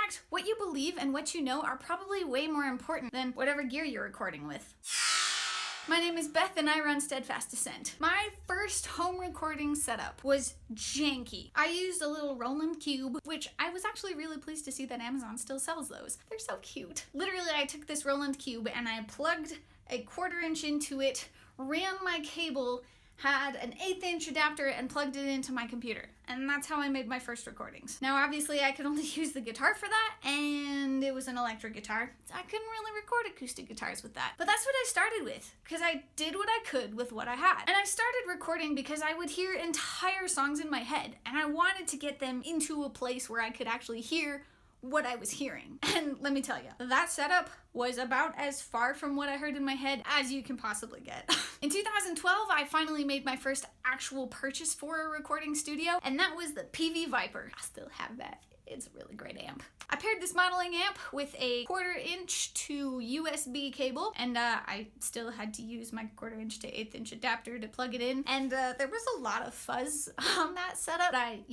fact, what you believe and what you know are probably way more important than whatever gear you're recording with. My name is Beth and I run Steadfast Ascent. My first home recording setup was janky. I used a little Roland Cube, which I was actually really pleased to see that Amazon still sells those. They're so cute. Literally, I took this Roland Cube and I plugged a 1/4 inch into it, ran my cable, had an 1/8 inch adapter, and plugged it into my computer. And that's how I made my first recordings. Now, obviously, I could only use the guitar for that, and it was an electric guitar. I couldn't really record acoustic guitars with that. But that's what I started with, because I did what I could with what I had. And I started recording because I would hear entire songs in my head, and I wanted to get them into a place where I could actually hear what I was hearing. And let me tell you, that setup was about as far from what I heard in my head as you can possibly get. In 2012, I finally made my first actual purchase for a recording studio, and that was the PV Viper. I still have that. It's a really great amp. I paired this modeling amp with a 1/4 inch to USB cable, and I still had to use my 1/4 inch to 1/8 inch adapter to plug it in. And there was a lot of fuzz on that setup. I,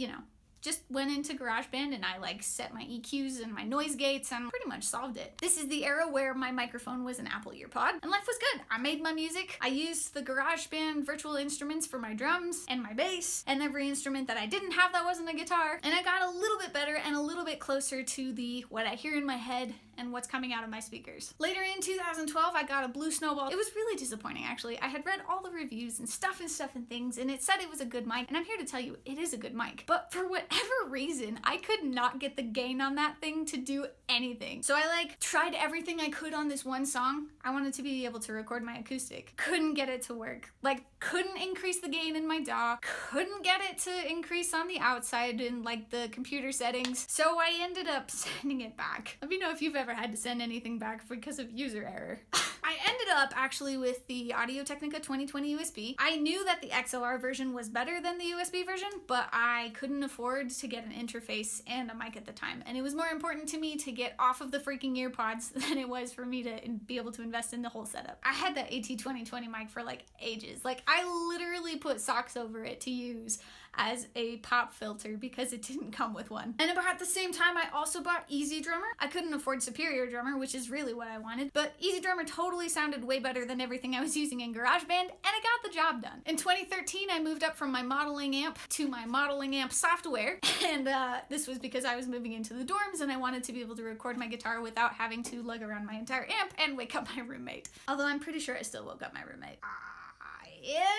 just went into GarageBand and I set my EQs and my noise gates and pretty much solved it. This is the era where my microphone was an Apple EarPod and life was good. I made my music. I used the GarageBand virtual instruments for my drums and my bass and every instrument that I didn't have that wasn't a guitar. And I got a little bit better and a little bit closer to what I hear in my head and what's coming out of my speakers. Later in 2012, I got a Blue Snowball. It was really disappointing, actually. I had read all the reviews and stuff and things, and it said it was a good mic, and I'm here to tell you, it is a good mic. But for whatever reason, I could not get the gain on that thing to do anything. So I tried everything I could on this one song. I wanted to be able to record my acoustic. Couldn't get it to work. Couldn't increase the gain in my DAW. Couldn't get it to increase on the outside in the computer settings. So I ended up sending it back. Let me know if you've ever had to send anything back because of user error. I ended up actually with the Audio-Technica 2020 USB. I knew that the XLR version was better than the USB version, but I couldn't afford to get an interface and a mic at the time. And it was more important to me to get off of the freaking earpods than it was for me to be able to invest in the whole setup. I had that AT2020 mic for ages. I literally put socks over it to use as a pop filter because it didn't come with one. And about the same time, I also bought Easy Drummer. I couldn't afford Superior Drummer, which is really what I wanted, but Easy Drummer totally sounded way better than everything I was using in GarageBand, and it got the job done. In 2013, I moved up from my modeling amp to my modeling amp software, and this was because I was moving into the dorms and I wanted to be able to record my guitar without having to lug around my entire amp and wake up my roommate. Although I'm pretty sure I still woke up my roommate.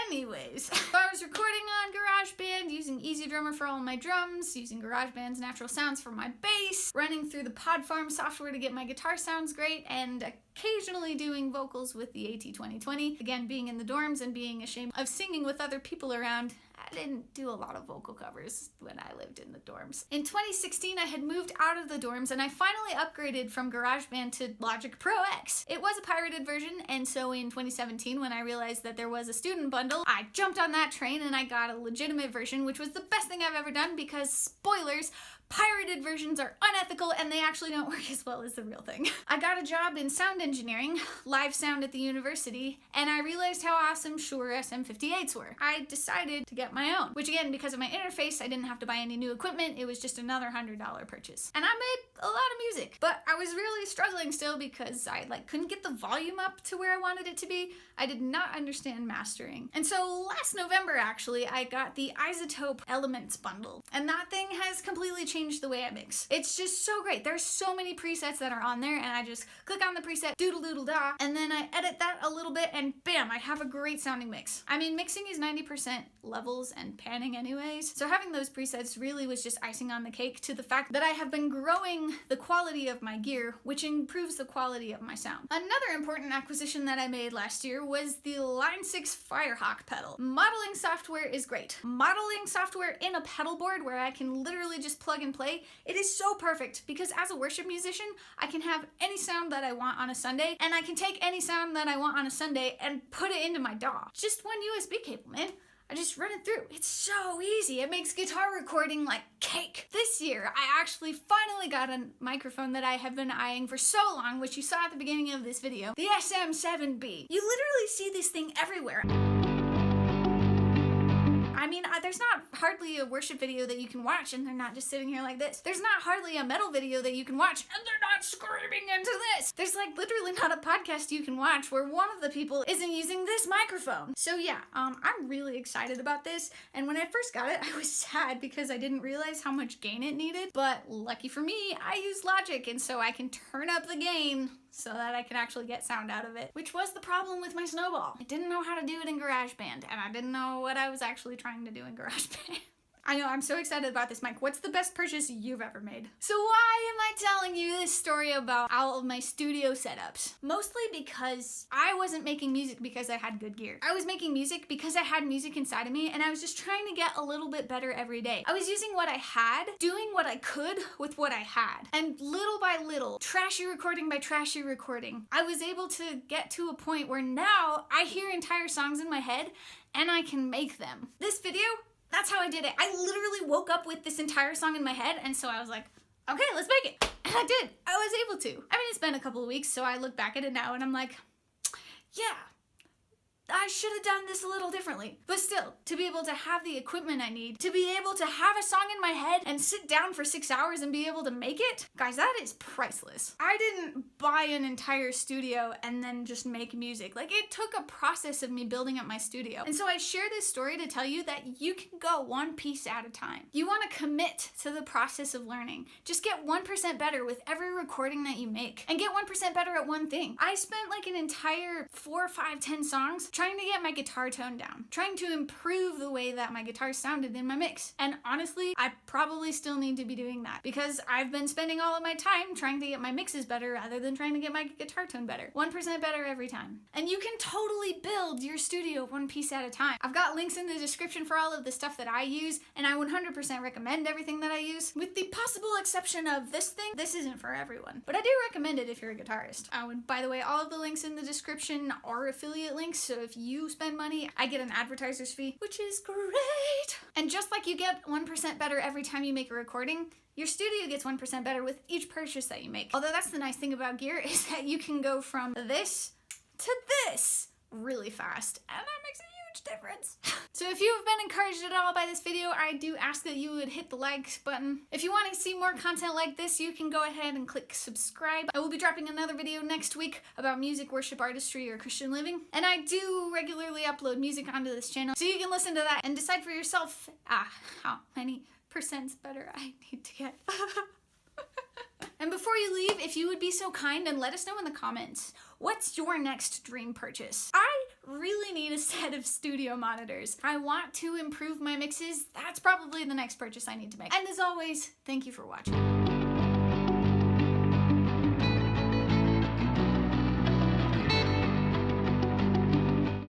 Anyways, so I was recording on GarageBand, using Easy Drummer for all my drums, using GarageBand's natural sounds for my bass, running through the Pod Farm software to get my guitar sounds great, and occasionally doing vocals with the AT2020. Again, being in the dorms and being ashamed of singing with other people around, I didn't do a lot of vocal covers when I lived in the dorms. In 2016, I had moved out of the dorms and I finally upgraded from GarageBand to Logic Pro X. It was a pirated version, and so in 2017, when I realized that there was a student bundle, I jumped on that train and I got a legitimate version, which was the best thing I've ever done because, spoilers, pirated versions are unethical and they actually don't work as well as the real thing. I got a job in sound engineering, live sound at the university, and I realized how awesome Shure SM58s were. I decided to get my own, which again, because of my interface, I didn't have to buy any new equipment. It was just another $100 purchase. And I made a lot of music, but I was really struggling still because I couldn't get the volume up to where I wanted it to be. I did not understand mastering. And so last November, actually, I got the Isotope Elements bundle, and that thing has completely changed the way I mix. It's just so great. There's so many presets that are on there, and I just click on the preset, doodle doodle da, and then I edit that a little bit, and bam, I have a great sounding mix. I mean, mixing is 90% levels and panning anyways, so having those presets really was just icing on the cake to the fact that I have been growing the quality of my gear, which improves the quality of my sound. Another important acquisition that I made last year was the Line 6 Firehawk pedal. Modeling software is great. Modeling software in a pedal board where I can literally just plug and play, it is so perfect because as a worship musician, I can have any sound that I want on a Sunday, and I can take any sound that I want on a Sunday and put it into my DAW. Just one USB cable, man. I just run it through. It's so easy. It makes guitar recording like cake. This year, I actually finally got a microphone that I have been eyeing for so long, which you saw at the beginning of this video, the SM7B. You literally see this thing everywhere. I mean, there's not hardly a worship video that you can watch and they're not just sitting here like this. There's not hardly a metal video that you can watch and they're not screaming into this. There's like literally not a podcast you can watch where one of the people isn't using this microphone. So yeah, I'm really excited about this. And when I first got it, I was sad because I didn't realize how much gain it needed. But lucky for me, I use Logic, and so I can turn up the gain so that I can actually get sound out of it, which was the problem with my Snowball. I didn't know how to do it in GarageBand, and I didn't know what I was actually trying to do in GarageBand. I know, I'm so excited about this mic. What's the best purchase you've ever made? So why am I telling you this story about all of my studio setups? Mostly because I wasn't making music because I had good gear. I was making music because I had music inside of me, and I was just trying to get a little bit better every day. I was using what I had, doing what I could with what I had. And little by little, trashy recording by trashy recording, I was able to get to a point where now I hear entire songs in my head and I can make them. This video, that's how I did it. I literally woke up with this entire song in my head, and so I was like, okay, let's make it. And I did. I was able to. I mean, it's been a couple of weeks, so I look back at it now and I'm like, yeah, I should have done this a little differently. But still, to be able to have the equipment I need, to be able to have a song in my head and sit down for 6 hours and be able to make it, guys, that is priceless. I didn't buy an entire studio and then just make music. Like, it took a process of me building up my studio. And so I share this story to tell you that you can go one piece at a time. You want to commit to the process of learning. Just get 1% better with every recording that you make, and get 1% better at one thing. I spent like an entire 4, 5, 10 songs trying to get my guitar tone down, trying to improve the way that my guitar sounded in my mix. And honestly, I probably still need to be doing that because I've been spending all of my time trying to get my mixes better rather than trying to get my guitar tone better. 1% better every time. And you can totally build your studio one piece at a time. I've got links in the description for all of the stuff that I use, and I 100% recommend everything that I use, with the possible exception of this thing. This isn't for everyone, but I do recommend it if you're a guitarist. And by the way, all of the links in the description are affiliate links, so if you spend money, I get an advertiser's fee, which is great. And just like you get 1% better every time you make a recording, your studio gets 1% better with each purchase that you make. Although that's the nice thing about gear, is that you can go from this to this really fast, and that makes a huge difference. So if you have been encouraged at all by this video, I do ask that you would hit the like button. If you want to see more content like this, you can go ahead and click subscribe. I will be dropping another video next week about music, worship, artistry, or Christian living. And I do regularly upload music onto this channel, so you can listen to that and decide for yourself how many percents better I need to get. And before you leave, if you would be so kind and let us know in the comments, what's your next dream purchase? I really need a set of studio monitors. I want to improve my mixes. That's probably the next purchase I need to make. And as always, thank you for watching.